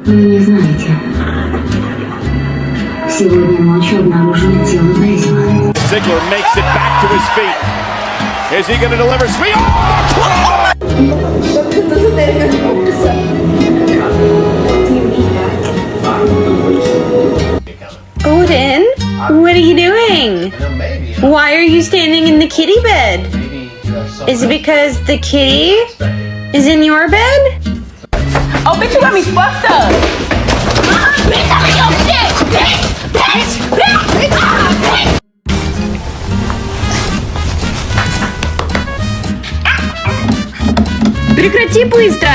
Вы не знаете. Сегодня ночью обнаружено тело Безила. Ziggler makes it back to his feet. Is he going to deliver? Sweet. Odin, what are you doing? Why are you standing in the kitty bed? Is it because the kitty is in your bed? Oh, bitch, you got me fucked up. Bitch, I'm your shit. Bitch, bitch, bitch, bitch, bitch. Прекрати быстро!